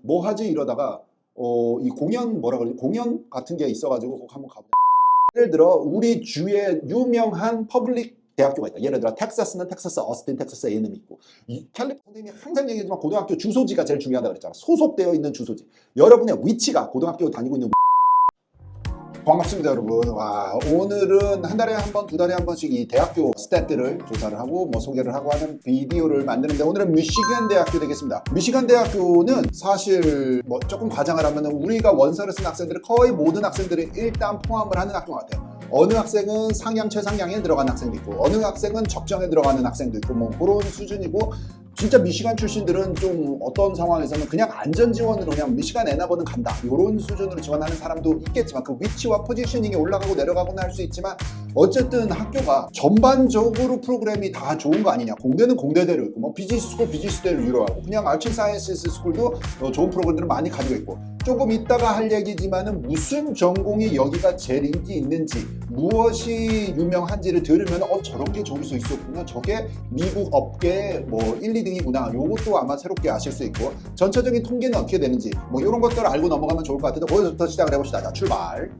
뭐 하지 이러다가 이 공연 뭐라 그러지? 공연 같은 게 있어가지고 꼭 한번 가보자. 예를 들어 우리 주에 유명한 퍼블릭 대학교가 있다. 예를 들어 텍사스는 텍사스 어스틴 텍사스 A&M 있고, 이 캘리포니아 선생님이 항상 얘기하지만 고등학교 주소지가 제일 중요하다고 그랬잖아. 소속되어 있는 주소지. 여러분의 위치가 고등학교 다니고 있는 반갑습니다 여러분. 와, 오늘은 한 달에 한 번, 두 달에 한 번씩 이 대학교 스탯들을 조사를 하고 뭐 소개를 하고 하는 비디오를 만드는데, 오늘은 미시간 대학교 되겠습니다. 미시간 대학교는 사실 뭐 조금 과장을 하면 우리가 원서를 쓴 학생들을 거의 모든 학생들이 일단 포함을 하는 학교 같아요. 어느 학생은 상향 최상향에 들어가는 학생도 있고, 어느 학생은 적정에 들어가는 학생도 있고, 뭐 그런 수준이고, 진짜 미시간 출신들은 좀 어떤 상황에서는 그냥 안전지원으로 그냥 미시간 애나버는 간다 이런 수준으로 지원하는 사람도 있겠지만, 그 위치와 포지셔닝이 올라가고 내려가고는 할 수 있지만 어쨌든 학교가 전반적으로 프로그램이 다 좋은 거 아니냐. 공대는 공대대로 있고, 뭐 비즈니스 스쿨 비즈니스대로 유로하고, 그냥 아츠 사이언스 스쿨도 좋은 프로그램들을 많이 가지고 있고, 조금 이따가 할 얘기지만은 무슨 전공이 여기가 제일 인기 있는지, 무엇이 유명한지를 들으면 저런 게 저기서 있었구나, 저게 미국 업계 뭐 1, 2등이구나, 요것도 아마 새롭게 아실 수 있고, 전체적인 통계는 어떻게 되는지 뭐 이런 것들을 알고 넘어가면 좋을 것 같은데, 거기서부터 시작을 해봅시다. 자, 출발.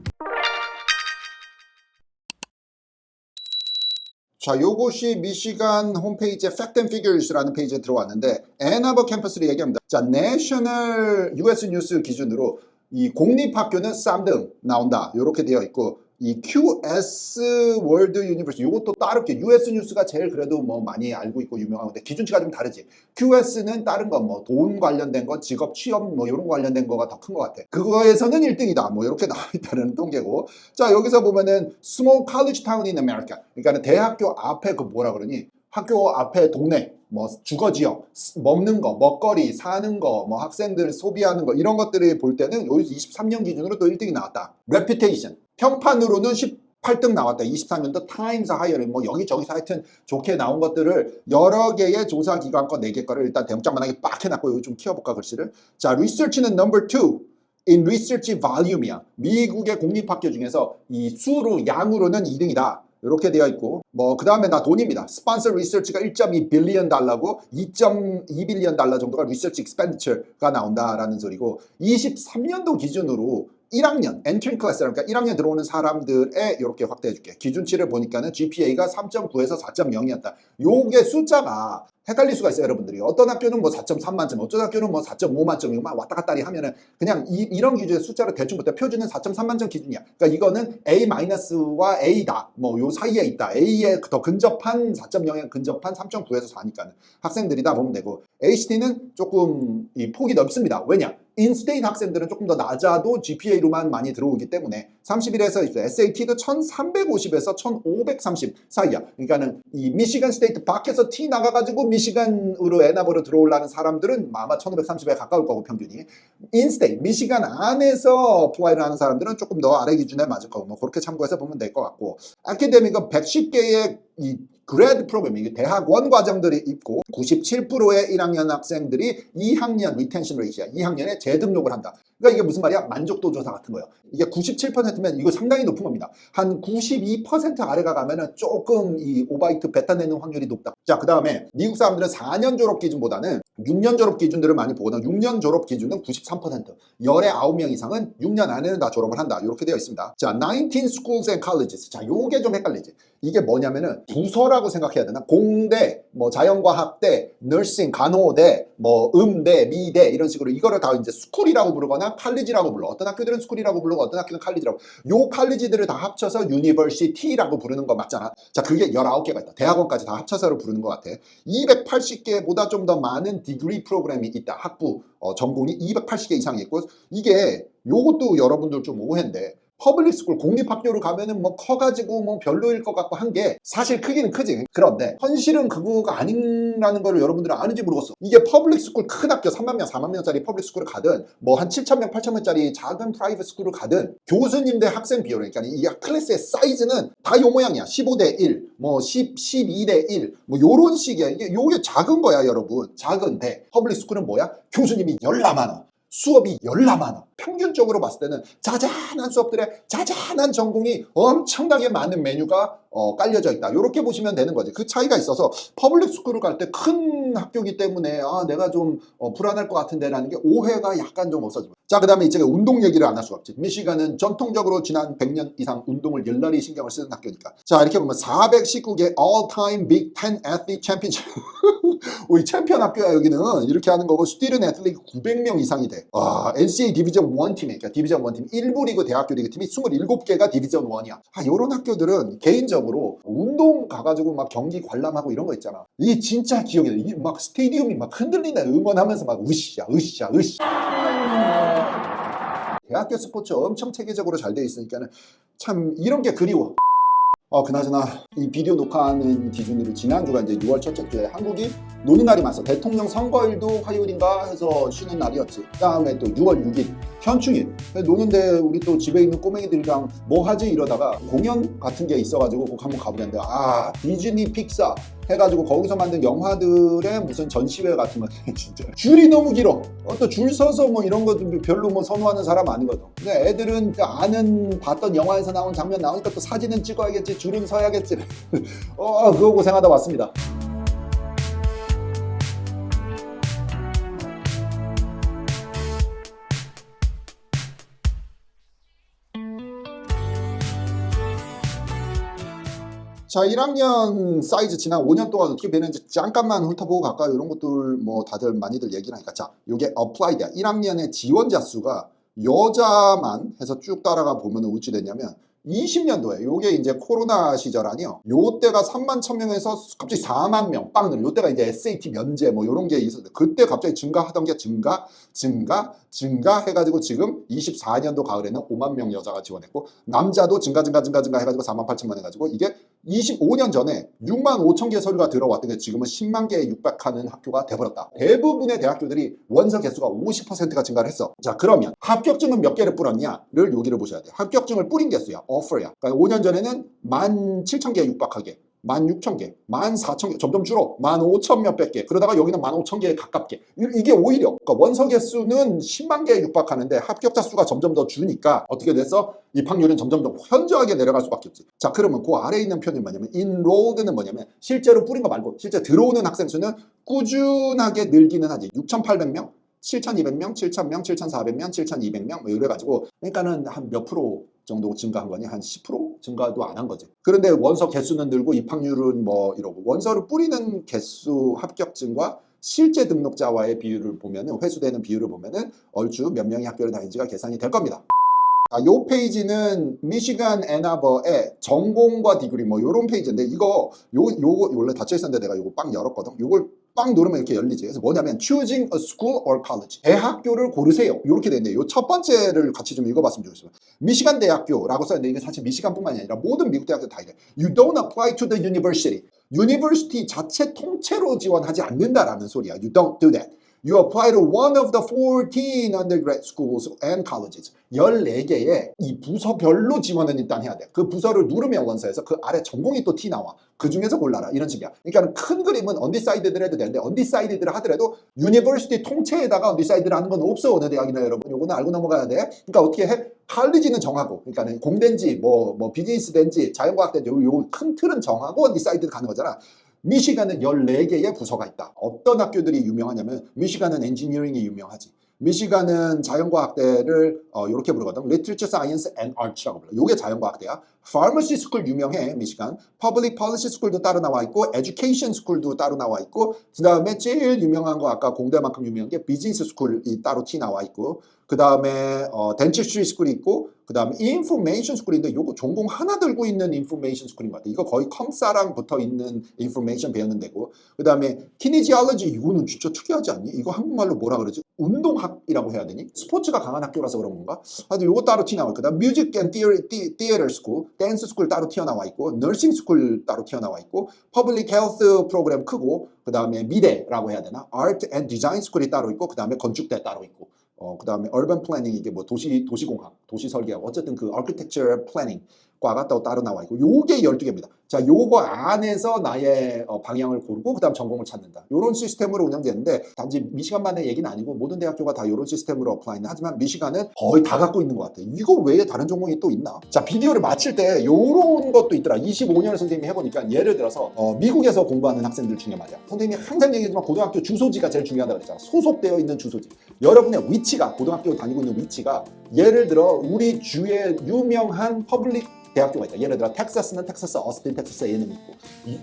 자, 요것이 미시간 홈페이지의 Fact and Figures라는 페이지에 들어왔는데, 애나버 캠퍼스를 얘기합니다. 자, 내셔널 US 뉴스 기준으로 이 공립학교는 3등 나온다 이렇게 되어 있고, 이 QS 월드 유니버시티 이것도 따르게 US 뉴스가 제일 그래도 뭐 많이 알고 있고 유명한데, 기준치가 좀 다르지. QS는 다른 거 뭐 돈 관련된 거, 직업 취업 뭐 이런 거 관련된 거가 더 큰 것 같아. 그거에서는 1등이다 뭐 이렇게 나와 있다는 통계고. 자, 여기서 보면은 Small College Town in America, 그러니까 대학교 앞에 그 뭐라 그러니, 학교 앞에 동네, 뭐 주거지역, 먹는 거, 먹거리, 사는 거, 뭐 학생들 소비하는 거, 이런 것들을 볼 때는 여기서 23년 기준으로 또 1등이 나왔다. Reputation, 평판으로는 18등 나왔다. 24년도 타임스 하이어를 뭐 여기저기서 하여튼 좋게 나온 것들을 여러 개의 조사 기관 거 4개 거를 일단 대문짝만하게 빡 해놨고, 여기 좀 키워볼까 글씨를. 자, 리서치는 넘버 2 in research volume이야. 미국의 공립학교 중에서 이 수로 양으로는 2등이다 이렇게 되어 있고, 뭐 그 다음에 나 돈입니다. 스폰서 리서치가 1.2 빌리언 달러고 2.2 빌리언 달러 정도가 리서치 익스펜디처가 나온다라는 소리고, 23년도 기준으로 1학년 엔트리 클래스, 그러니까 1학년 들어오는 사람들에 이렇게 확대해 줄게. 기준치를 보니까는 GPA가 3.9에서 4.0이었다. 요게 숫자가 헷갈릴 수가 있어요 여러분들이. 어떤 학교는 뭐 4.3 만점, 어떤 학교는 뭐 4.5 만점이고 막 왔다 갔다 하면은 그냥 이런 기준의 숫자를 대충 부터, 표준은 4.3 만점 기준이야. 그러니까 이거는 A-와 A다 뭐 요 사이에 있다. A에 더 근접한 4.0에 근접한 3.9에서 4니까는 학생들이다 보면 되고, HT는 조금 이 폭이 넓습니다. 왜냐? 인스테이트 학생들은 조금 더 낮아도 GPA로만 많이 들어오기 때문에 31에서 있어요. SAT도 1350에서 1530 사이야. 그러니까는 이 미시간 스테이트 밖에서 T 나가가지고 미시간으로 애나버로 들어오려는 사람들은 아마 1530에 가까울 거고, 평균이. 인스테이트, 미시간 안에서 어플라이를 하는 사람들은 조금 더 아래 기준에 맞을 거고, 뭐 그렇게 참고해서 보면 될 것 같고, 아카데미가 110개의 이 그레드 프로그램, 이게 대학원 과정들이 있고, 97%의 1학년 학생들이 2학년 리텐션 레이시야. 2학년에 재등록을 한다. 그러니까 이게 무슨 말이야? 만족도 조사 같은 거예요. 이게 97%면 이거 상당히 높은 겁니다. 한 92% 아래가 가면은 조금 이 오바이트 베타 내는 확률이 높다. 자, 그 다음에 미국 사람들은 4년 졸업 기준보다는 6년 졸업 기준들을 많이 보거든. 6년 졸업 기준은 93%. 열의 9명 이상은 6년 안에는 다 졸업을 한다. 이렇게 되어 있습니다. 자, 19 schools and colleges. 자, 요게 좀 헷갈리지. 이게 뭐냐면은 부서라고 생각해야 되나? 공대, 뭐 자연과학대, 너싱, 간호대, 뭐 음대, 미대, 이런 식으로 이거를 다 이제 스쿨이라고 부르거나 칼리지라고 불러. 어떤 학교들은 스쿨이라고 부르고 어떤 학교는 칼리지라고. 요 칼리지들을 다 합쳐서 유니버시티라고 부르는 거 맞잖아. 자, 그게 19개가 있다. 대학원까지 다 합쳐서로 부르는 것 같아. 280개보다 좀 더 많은 디그리 프로그램이 있다. 학부 전공이 280개 이상이 있고, 이게 요것도 여러분들 좀 오해인데, 퍼블릭 스쿨 공립학교로 가면은 뭐 커가지고 뭐 별로일 것 같고 한 게 사실 크기는 크지. 그런데 현실은 그거가 아니라는 걸 여러분들은 아는지 모르겠어. 이게 퍼블릭 스쿨 큰 학교 3만 명, 4만 명짜리 퍼블릭 스쿨을 가든, 뭐 한 7천 명, 8천 명짜리 작은 프라이빗 스쿨을 가든, 교수님 대 학생 비율, 그러니까 이 클래스의 사이즈는 다 요 모양이야. 15대 1, 뭐 12대 1, 뭐 요런 식이야. 요게 작은 거야 여러분. 작은데 퍼블릭 스쿨은 뭐야? 교수님이 열나 많아. 수업이 열나 많아. 평균적으로 봤을 때는 자잘한 수업들의 자잘한 전공이 엄청나게 많은 메뉴가 깔려져 있다. 이렇게 보시면 되는 거지. 그 차이가 있어서 퍼블릭 스쿨을 갈 때 큰 학교이기 때문에 내가 좀 불안할 것 같은데 라는 게 오해가 약간 좀 없어지고. 자, 그 다음에 이제 운동 얘기를 안 할 수가 없지. 미시간은 전통적으로 지난 100년 이상 운동을 열렬히 신경을 쓰는 학교니까. 자, 이렇게 보면 419개 All-Time Big Ten Athlete Championship. 이 챔피언 학교야 여기는. 이렇게 하는 거고 스튜던트 애틀리트 900명 이상이 돼. NCAA 디비전 1 팀에, 그러니까 디비전 1 팀 1부 리그 대학교 리그 팀이 27개가 디비전 1이야. 요런 학교들은 개인적으로 운동 가가지고 막 경기 관람하고 이런 거 있잖아. 이게 진짜 기억이 나. 이게 막 스테디움이 막 흔들린다. 응원하면서 막 으쌰 으쌰 으쌰. 대학교 스포츠 엄청 체계적으로 잘 돼 있으니까는 참 이런 게 그리워. 그나저나 이 비디오 녹화하는 기준으로 지난주가 이제 6월 첫째 주에 한국이 노는 날이 많았어. 대통령 선거일도 화요일인가 해서 쉬는 날이었지. 그 다음에 또 6월 6일 현충일 노는데 우리 또 집에 있는 꼬맹이들이랑 뭐 하지 이러다가 공연 같은 게 있어가지고 꼭 한번 가보겠는데 디즈니 픽사 해가지고 거기서 만든 영화들의 무슨 전시회 같은 건데 진짜 줄이 너무 길어. 또 줄 서서 뭐 이런 거 별로 뭐 선호하는 사람 아니거든. 근데 애들은 아는 봤던 영화에서 나온 장면 나오니까 또 사진은 찍어야겠지, 줄은 서야겠지. 그거 고생하다 왔습니다. 자, 1학년 사이즈 지난 5년 동안 어떻게 변했는지 잠깐만 훑어보고 갈까요? 이런 것들 뭐 다들 많이들 얘기를 하니까. 자, 요게 applied야. 1학년의 지원자 수가 여자만 해서 쭉 따라가 보면 어찌 됐냐면 20년도에 요게 이제 코로나 시절 아니요. 요때가 3만 1,000명에서 갑자기 4만 명 빵 늘어. 요때가 이제 SAT 면제 뭐 요런 게 있었는데 그때 갑자기 증가하던 게 증가 해가지고 지금 24년도 가을에는 5만 명 여자가 지원했고 남자도 증가 해가지고 4만 8천만 해가지고 이게 25년 전에 6만 5천 개 서류가 들어왔던 게 지금은 10만 개에 육박하는 학교가 돼버렸다. 대부분의 대학교들이 원서 개수가 50%가 증가를 했어. 자, 그러면 합격증은 몇 개를 뿌렸냐를 여기를 보셔야 돼요. 합격증을 뿌린 개수야. offer야. 그러니까 5년 전에는 17,000개에 육박하게 16,000개, 14,000개, 점점 줄어. 15,000 몇백 개. 그러다가 여기는 15,000개에 가깝게. 이게 오히려 그러니까 원서 개수는 10만 개에 육박하는데 합격자 수가 점점 더 주니까 어떻게 됐어? 입학률은 점점 더 현저하게 내려갈 수밖에 없지. 자, 그러면 그 아래에 있는 표현이 뭐냐면 enrolled는 뭐냐면 실제로 뿌린 거 말고 실제 들어오는 학생 수는 꾸준하게 늘기는 하지. 6,800명, 7,200명, 7,000명, 7,400명, 7,200명 뭐 이래가지고 그러니까는 한 몇 프로 정도 증가한 거니? 한 10% 증가도 안 한 거지. 그런데 원서 개수는 늘고 입학률은 뭐 이러고 원서를 뿌리는 개수 합격증과 실제 등록자와의 비율을 보면은 회수되는 비율을 보면은 얼추 몇 명이 학교를 다니는지가 계산이 될 겁니다. 요 페이지는 미시간 앤아버의 전공과 디그리 뭐 요런 페이지인데 이거 요거 원래 닫혀 있었는데 내가 요거 빵 열었거든. 요걸 빵 누르면 이렇게 열리지. 그래서 뭐냐면 choosing a school or college 대학교를 고르세요. 이렇게 되는데 요 첫 번째를 같이 좀 읽어봤으면 좋겠어요. 미시간 대학교라고 써있는데 이게 사실 미시간뿐만이 아니라 모든 미국 대학교 다 이래. You don't apply to the university. 유니버시티 자체 통째로 지원하지 않는다라는 소리야. You don't do that. You apply to one of the 14 undergrad schools and colleges. 14개의 이 부서별로 지원은 일단 해야 돼. 그 부서를 누르면 원서에서 그 아래 전공이 또 티 나와. 그 중에서 골라라. 이런 식이야. 그러니까 큰 그림은 undecided를 해도 되는데 undecided를 하더라도 유니버시티 통째에다가 undecided를 하는 건 없어. 어느 대학이나 여러분. 요거는 알고 넘어가야 돼. 그러니까 어떻게 해? 칼리지는 정하고, 그러니까 공대인지 뭐 비즈니스대인지 자연과학대인지 요 큰 틀은 정하고 undecided 가는 거잖아. 미시간은 14개의 부서가 있다. 어떤 학교들이 유명하냐면 미시간은 엔지니어링이 유명하지. 미시간은 자연과학대를 이렇게 부르거든. Literature, Science and Arts라고 불러. 이게 자연과학대야. Pharmacy School 유명해. 미시간. Public Policy School도 따로 나와 있고 Education School도 따로 나와 있고 그 다음에 제일 유명한 거 아까 공대만큼 유명한 게 Business School이 따로 티 나와 있고 그 다음에 Dentistry School이 있고 그 다음에 Information School인데 요거 전공 하나 들고 있는 Information School인 것 같아. 이거 거의 컴사랑 붙어 있는 Information 배우는 데고 그 다음에 Kinesiology 이거는 진짜 특이하지 않니? 이거 한국말로 뭐라 그러지? 운동학이라고 해야 되니? 스포츠가 강한 학교라서 그런 건가? 하여튼 요거 따로 튀어나와 있고 그다음 Music and Theater School, Dance School 따로 튀어나와 있고 Nursing School 따로 튀어나와 있고 Public Health 프로그램 크고 그 다음에 미대라고 해야 되나? Art and Design School이 따로 있고 그 다음에 건축대 따로 있고 그 다음에 urban planning 이게 뭐 도시공학, 도시 설계학 어쨌든 그 architecture planning 과가 또 따로 나와 있고 요게 12개입니다. 자, 요거 안에서 나의 방향을 고르고 그다음 전공을 찾는다. 요런 시스템으로 운영되는데 단지 미시간만의 얘기는 아니고 모든 대학교가 다 요런 시스템으로 어플라이는 하지만 미시간은 거의 다 갖고 있는 것 같아요. 이거 외에 다른 전공이 또 있나? 자, 비디오를 마칠 때 요런 것도 있더라. 25년을 선생님이 해보니까 예를 들어서 미국에서 공부하는 학생들 중에 말이야. 선생님이 항상 얘기하지만 고등학교 주소지가 제일 중요하다고 그랬잖아. 소속되어 있는 주소지. 여러분의 위치가 고등학교 다니고 있는 위치가 예를 들어 우리 주에 유명한 퍼블릭 대학교가 있다. 예를 들어 텍사스는 텍사스 어스틴 텍사스 A&M 있고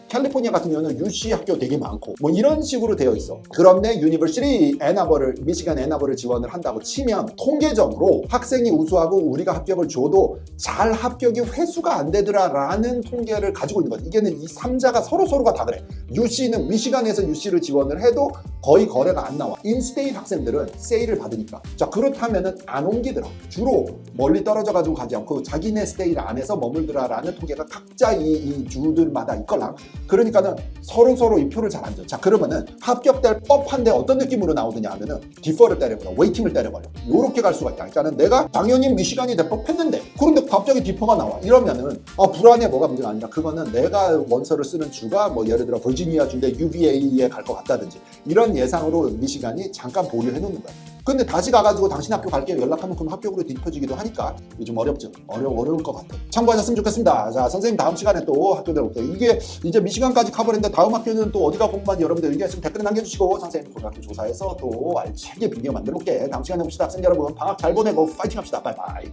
캘리포니아 같은 경우는 UC 학교 되게 많고 뭐 이런 식으로 되어 있어. 그런데 유니버시티 애나버를 미시간 애나버를 지원을 한다고 치면 통계적으로 학생이 우수하고 우리가 합격을 줘도 잘 합격이 회수가 안 되더라라는 통계를 가지고 있는 거지. 이게는 이 3자가 서로가 다 그래. UC는 미시간에서 UC를 지원을 해도 거의 거래가 안 나와. 인스테이트 학생들은 세일을 받으니까. 자, 그렇다면은 안 옮기더라. 주로 멀리 떨어져 가지고 가지 않고 자기네 스테이트 안에서 머물더라라는 통계가 각자 이 주들마다 있걸랑. 그러니까는 서로 이 표를 잘 안 줘. 자, 그러면은 합격될 법한데 어떤 느낌으로 나오느냐 하면은 디퍼를 때려버려, 웨이팅을 때려버려. 요렇게 갈 수가 있다. 그러니까는 내가 당연히 미시간이 될 법했는데 그런데 갑자기 디퍼가 나와. 이러면은 불안해. 뭐가 문제가 아니라 그거는 내가 원서를 쓰는 주가 뭐 예를 들어 버지니아 주인데 UVA에 갈 것 같다든지 이런 예상으로 미시간이 잠깐 보류해 놓는 거야. 근데 다시 가가지고 당신 학교 갈게요 연락하면 그럼 합격으로 뒤집혀지기도 하니까 요즘 어렵죠. 어려울 것 같아요. 참고하셨으면 좋겠습니다. 자, 선생님 다음 시간에 또 학교들 볼게요. 이게 이제 미시간까지 커버했는데 다음 학교는 또 어디가 궁금한지 여러분들 의견 댓글에 남겨주시고 선생님 고등학교 조사해서 또 알차게 비디오 만들어 볼게. 다음 시간에 봅시다. 학생 여러분 방학 잘 보내고 파이팅 합시다. 바이바이.